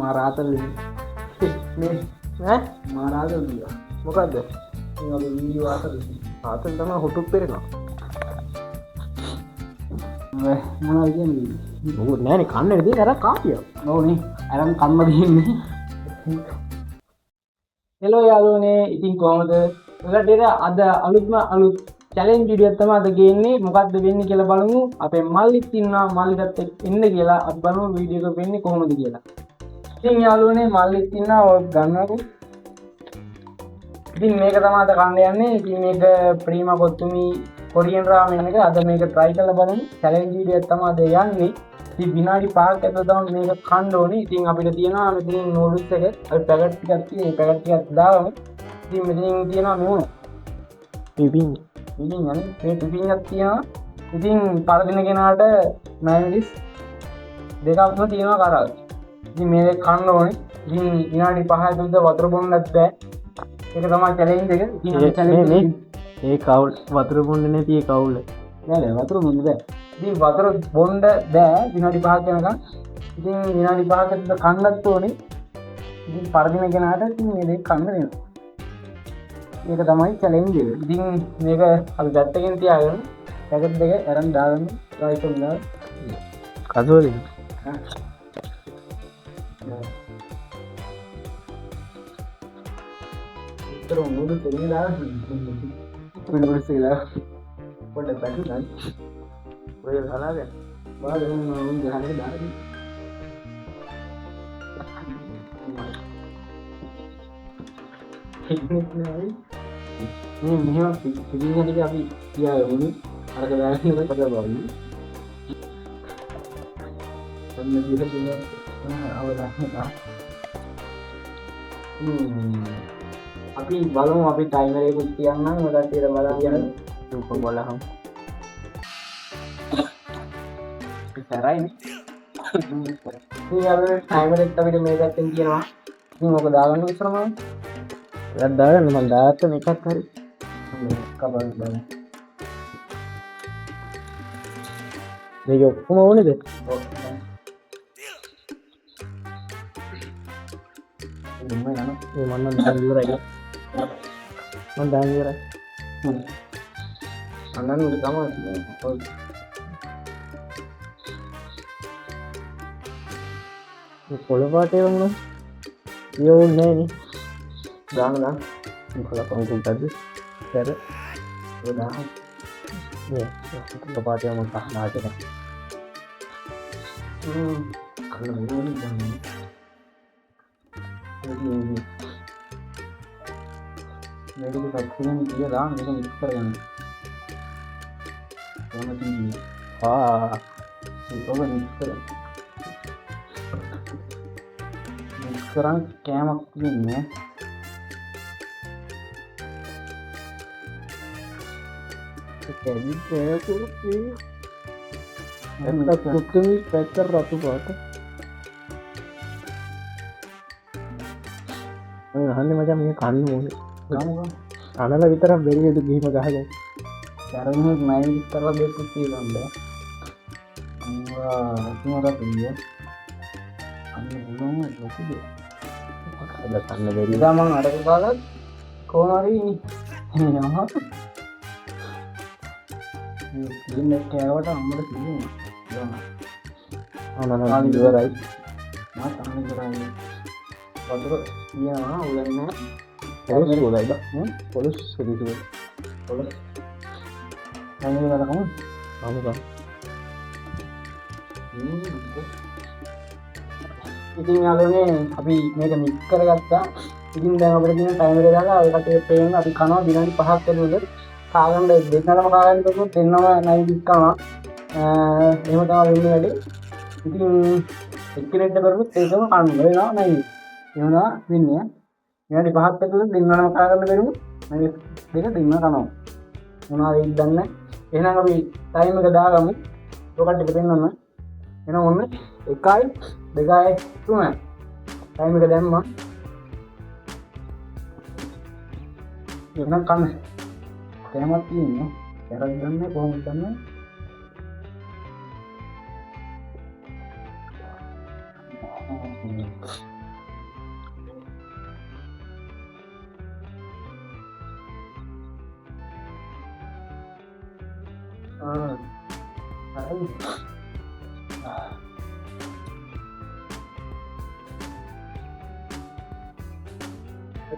මාරාතල් මේ මාරාතල් මොකක්ද වීඩියෝ ආතල් තම හොටුක් පෙරෙනවා මොනා කියන්නේ නෑනේ කන්න දී අර කාපිය ඕනේ අරන් කන්න දෙන්නේ හෙලෝ යාළුවනේ ඉතින් කොහමද ඔයාලට අද අලුත් චැලෙන්ජ් වීඩියෝ තමයි අද ගේන්නේ මොකද්ද වෙන්නේ කියලා බලමු අපේ මල්ලිත් ඉන්නවා මල්ලිටත් එන්න කියලා අපි බලමු වීඩියෝ එක වෙන්නේ කොහොමද කියලා ඉතින් යාළුවනේ මල්ලිත් ඉන්නවා ඔය ගන්නකො ඉතින් මේක තමයි අද කන්න යන්නේ ඉතින් මේක ප්‍රීමා කොත්තුමි කොරියන් රාමෙන් එක අද මේක try කරලා බලමු චැලෙන්ජ් වීඩියෝ එක තමයි අද යන්නේ ඉතින් විනාඩි 5ක් ඇතුළත තමයි මේක කන්න ඕනේ ඉතින් අපිට තියෙනවා මෙතනින් නූඩල්ස් එක අපි පැකට් ටිකක් තියෙන පැකට් ටිකක් දාගමු ඉතින් මෙතනින් තියෙනවා මෙන්න ටිපින් යන්නේ මේ ටිපින් එකක් තියෙනවා ඉතින් පරදින කෙනාට මයොනයිස් දෙකක්ම තියෙනවා කරා ඉතින් මේක කන්න ඕනේ ඉතින් විනාඩි 5 ඇතුළත වතුර බොන්නත් බෑ ඒක තමයි චැලෙන්ජ් එක ඉතින් චැලෙන්ජ් ඒ කවුල් වතුර බොන්න නැති ඒ කවුල නෑ වතුර බොන්න බෑ ඉතින් වතුර බොන්න බෑ විනාඩි 5ක් යනකම් ඉතින් විනාඩි 5ක් ඇතුළත කන්නත් ඕනේ ඉතින් පරදින කෙනාට ඉතින් මේ දෙක කන්න වෙනවා මේක තමයි චැලෙන්ජ් එක ඉතින් මේක අපි පැත්තකින් තියාගෙන පැකට් දෙක අරන් දාගන්න try කරනවා කසෝලි ඉතර නූඩල්ස් දෙන්නේ දාගන්න නූඩල්ස් කියලා පොඩ්ඩක් පැටලුණා ඔය හලාගෙන බාගෙන උන් ගහන්නේ දාගෙන ටෙක්නික් නෑ මේ මෙහෙම පිටින් ටික අපි තියාගමු අරක දාගෙන ඉන්න කතා බලමු අන්න විදිහට අවදාන්න අපි බලමු අපි ටයිමර් එකක් තියන්නම් මොකක්ද කියලා බලන්න යන්න දුක බලහම් ඉතරයිනේ ඉතින් අපි ටයිමර් එක අපිට මේ පැත්තෙන් තියෙනවා ඉතින් ඔක දාගන්න විතරම එකක් දාගන්න මම දාගත්ත එකක් හරි කබල් බලන්න මේක ඔක්කොම ඕනේද ඔව් මම දැන් ඉවරයි මම දැන් ඉවරයි අනන් තමයි පොළ පාටේ වුණා යෝන්නේ නේ දාන්න මොකද කොහොමද පෙර දාන්න නේ පොළ පාටේ මම කහනාට කන්න මොනවද දැන් මේක පැක්සින් කියලා මේක මික්ස් කරගන්න කොහොමද තියෙන්නේ ඒක මික්ස් කරගන්න මික්ස් කරන් කෑමක් තියෙන්නේ ඒක කුකුමි පැත්තට රතු පාට අහන්නේ මචං මේ කන්න ඕනේ ගමු අනලා විතරක් බැරිද ගිහිම ගහගන්න තරමුත් නයි විතරක් දෙපු කියලා බෑ අම්මා තුනට පිළිය අන්න මොනම ලොකුද අද කන්න බැරි දා මං අරක බලත් කොහොම හරි යනවා මේ කෑවට අම්මට කිව්වා අනන ඉවරයි මම තමයි කරන්නේ වතුර තියනවා උලන්නේ පොලොස් උලයිද පොලොස් සෙදිතු පොලොස් අනේ වලකම ආමුකම් ඉතින් යාළුවනේ අපි මේක මික්ස් කරගත්තා ඉතින් දැන් අපිට තියෙන ටයිමර් එක දාලා ඒකට පේන්න අපි කනවා විනාඩි 5ක් ඇතුළත කාගන්න දෙන්නම කාගන්න බැලුවොත් දෙන්නම නයි දික් කරනවා එහෙම තමයි වෙන්නේ වැඩි ඉතින් එක්කෙනෙක්ට කරුවොත් ඒකම කන්න වෙනවා නයි එනවා වෙන්නේ විනාඩි 5ක් ඇතුළත දෙන්නම කාගන්න බැරුවොත් මේ දෙක දෙන්න කනවා මොනවද වෙයිද දන්නේ එහෙනම් අපි ටයිම් එක දාගමු ඔකට ටික දෙන්නම එහෙනම් ඔන්න 1යි 2යි 3යි ටයිම් එක දැම්මා එහෙනම් කන්න කෑමක් තියෙන්නේ කරක් ගන්න කොහොමද දන්නේ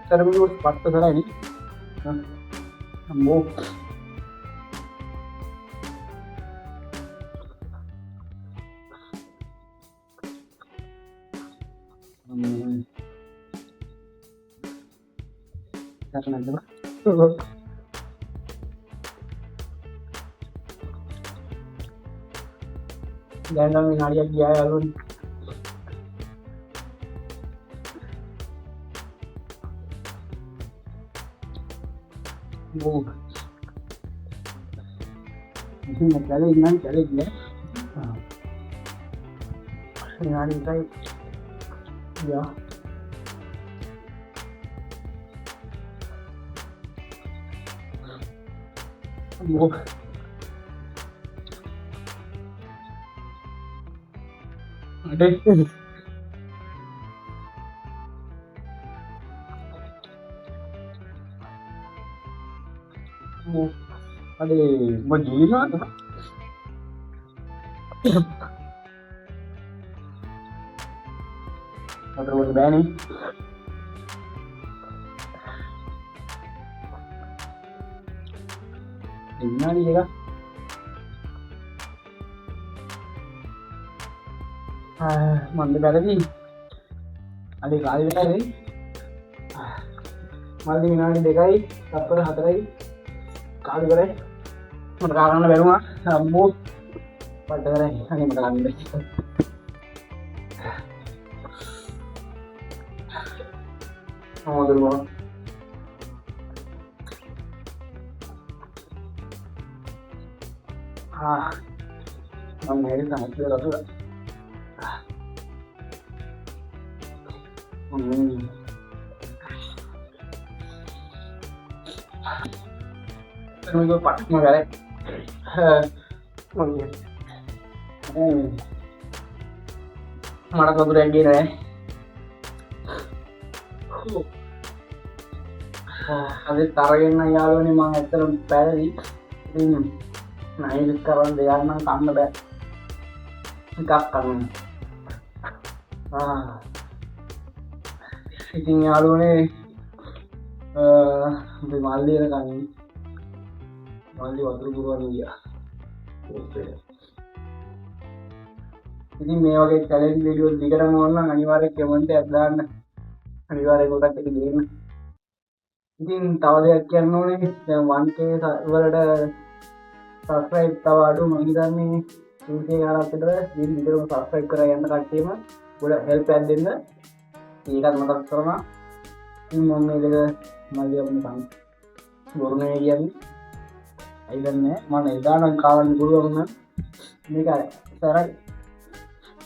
terus patah salah ini. Ambo. Karena itu. Jangan minari dia alun. वो चले नहीं चले गए यानी का या वो अरे अरे वो जी ना मतलब वो बैनी इतना लीजिएगा मंदिर पहले भी अरे गाड़ी बेटा गई मंदिर मीनार देखा ही तब पर हाथ रही काली करे मटका करना बैठूंगा वो पट करे नहीं मटका नहीं बैठी उधर वो हाँ हम मेरे समझ ले रहा था मुझे पाठ में करे हमारा तो रेडी रहे अभी तारे ना यार नहीं मांगे तो पहले ही नहीं करने दे यार ना काम में बैठ क्या करना हाँ इतनी यारों ने बीमार ले रखा नहीं माली वाटर गुरुवार लिया इतनी मैं वाले चैलेंज वीडियो दिख रहा हूँ ना अनिवार्य के मन से अदान अनिवार्य को तक गेम इतनी तावले क्या नोने 1K वर्ड सब्सक्राइब तवाडू मंगिदा में 2K यार आपके तरह ये वीडियो को सब्सक्राइब करा यार ना काटे में पूरा हेल्प ऐड देना ये का मतलब करना इन मम्मी लेकर माली अपने काम बोलने में गया भी ಇದನ್ನೇ మన విధానం కావాలని గురువు ఉన్నా మీకు సరే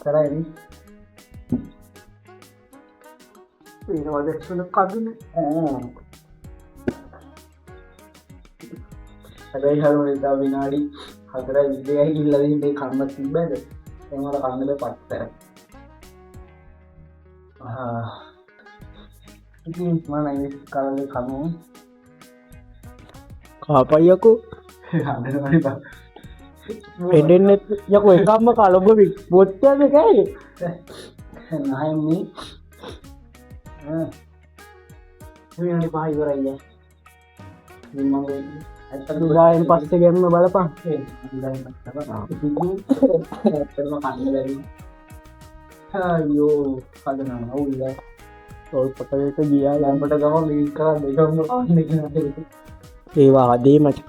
సరే ఇది ఇది వదిలేసుకుని కదునే හැබැයි හරුනේ ඉඳා විනාඩි 4යි විදියයි ගිහිල්ලා ඉන්නේ කන්න තිබ්බද එහෙනම් මට කන්නද පත්තර ඉතින් මම ඉන්නේ කාලේ කමු කාපයියකෝ එඩෙන්නෙත් යකෝ එකම්ම කලොබ බොත්තද කැයි नायमी විනාඩි 5 ඉවරයි මම දුදායෙන් පස්සේ ගෙම්ම බලපන් අයියෝ කඩනවා නෝල්ල ඔය පොතේට ගියා ළඟට ගම මිනිත් කරා දෙකම පාන්නේ කියලා ඒවා අදේ මචං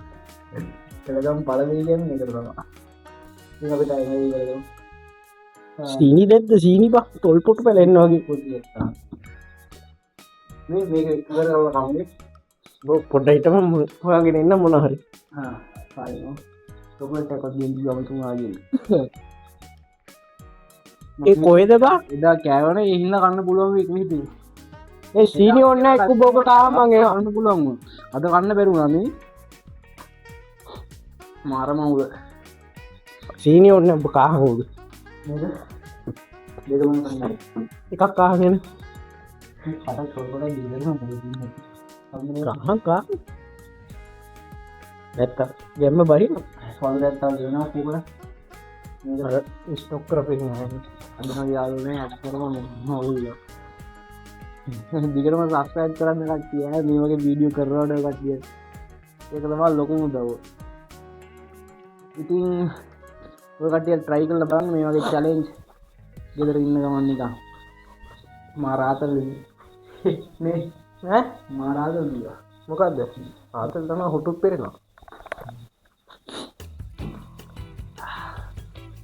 එළදම් පළවෙනි කියන්නේ මේක තමයි ඉතින් අපිට එන්නේ කරගමු සීනි දෙද්ද සීනි බා තොල් පොටු පැලෙන්න වගේ පොඩ්ඩක් මේ මේක ඉවර කරලා කන්නේ පොඩ්ඩ හිටම හොයාගෙන ඉන්න මොන හරි හා හරියෝ චොකලට් එකක් දෙන්න ගම තුමාගේ ඒ කොහෙද බා එදා කෑවනේ ඒ හින්දා කන්න පුළුවන් මේක හිතේ ඒ සීනි ඕන්න එක්ක බෝක කාම මං ඒ කන්න පුළුවන් අද කන්න බැරුණා මේ මාරම උල සීනි ඕන්න ඔබ කාහකෝද නේද දෙකම කරන්න එකක් අහගෙන කට චොල්කොට දීලා කහකා නැත්ත ගැම්ම බහින ස්වල් ඇත්තා දෙනවා කූකර ස්ටොක් කරපෙ අදන යාලුනේ අත්කරම හවුල දිගටම සස්පෑත් කරන්න එකක් කිය මේ වගේ වීඩියෝ කරනට එකක් කිය ඒක තමා ලොකුමු දව ඉතින් ඔකටිය ට්‍රයි කල බලන්න මේ වගේ චලෙන්ජ් ගෙදර ඉන්න ගමන්නික මාරාතල් මේ මාරාතල් මොකක්ද ආතල් තම හොටුක් පෙරෙනවා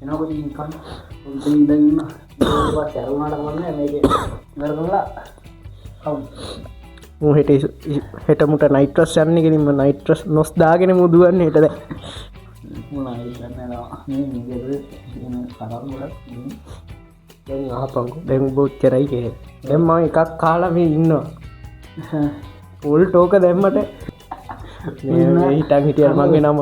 එනකොට නිකන් ඉඳන්න කැරුණාට වන්න මේක ඉවරලා හෙට හෙටමුට නයිට්‍රස් යන්න කිරීම නයිට්‍රස් නොස් දාගෙන මුදුවන්න හෙටද ආපංකු දැම් බෝච්චරයි කිය දැම්ම එකක් කාලම ඉන්නවා පොල් ටෝක දැම්මට හිටන් හිටිය මගේ නම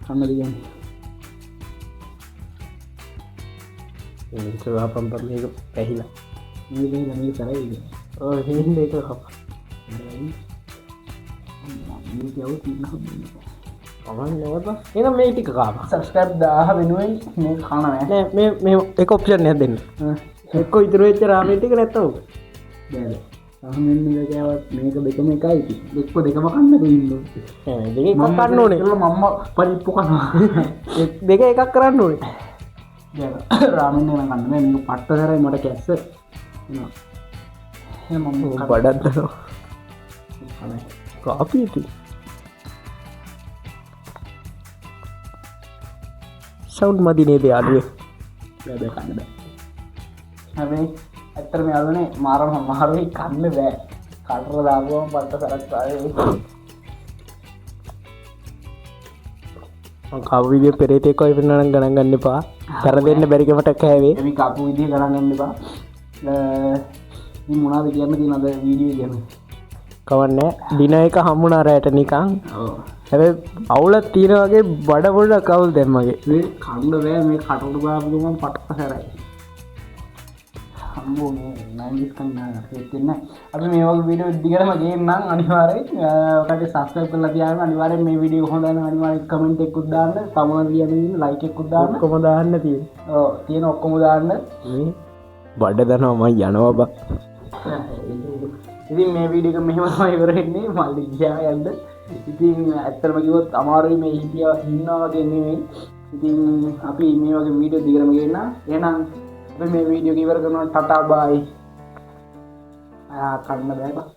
කන්න දිගන්න පම්ප මේක පැහිලා මේ කරයි හින්ද එක කප අමන් නවත එනම් මේ ටික කාම සස්කප් දාහ වෙනුවෙන් මේ කනෑ මේ එක ඔප්ෂන් නැ දෙන්න එක්ක ඉතුර වෙච්ච රාමටික නැත්තව සහමෙන් කෑවත් මේක දෙකම එකයි දෙක්ක දෙකම කන්න ඉන්න කන්න ඕනේ මම්ම පරිප්පු කනවා දෙක එකක් කරන්න ඕනේ රාමෙන් කන්න මේ පට්ට කරයි මට කැස්ස බඩත්දනවා කාපීති සවුන්් මදිනේද අඩුවේ බැබ කන්න බෑ හැබයි ඇත්තර මේ අලනේ මාරම මාරුවයි කන්න බෑ කටර දාගුවම පට්ට සරක් කවවිදිය පෙරේතෙකොයි පෙන්න්නන ගණන් ගන්න එපා කර දෙන්න බැරිකමට කෑවේ එමි කපු විදිය ගණන්ගන්න එපා මොනාද කියන්න ති නද වීඩිය කියන්න කවන්න දින එක හම්මුණා රෑට නිකං හැබ අවුලත් තියෙන වගේ බඩපොඩ කවුල් දැම්මගේ කණ්ඩ බෑ මේ කටුට බාපුගම පට්ට සැරයි හම්බෝ නයිස්කන්න හෙත්තින්න අපි මේ වගේ වීඩියෝ දිගටම ගේන්නම් අනිවාර්යෙන් ඔකට සබ්ස්ක්‍රයිබ් කරලා තියාගන්න අනිවාර්යෙන් මේ වීඩියෝ හොඳ නම් අනිවාර්යෙන් කමෙන්ට් එකක් දාන්න තමන ලියන්න ලයික් එකක් දාන්න ඔක්කොම දාන්න තියෙන ඔව් තියෙන ඔක්කොම දාන්න බඩ දනවා මම යනවා බා ඉතින් මේ වීඩියෝ එක මෙහෙම තමයි ඉවර වෙන්නේ මල්ලි ගියා යන්න ඉතින් ඇත්තටම කිව්වොත් අමාරුයි මේ හිටියා ඉන්නවා වගේ නෙමෙයි ඉතින් අපි මේ වගේ වීඩියෝ දිගටම ගේන්න එහෙනම් අපි මේ වීඩියෝ එක ඉවර කරනවා ටටා බයි කන්න බෑ බා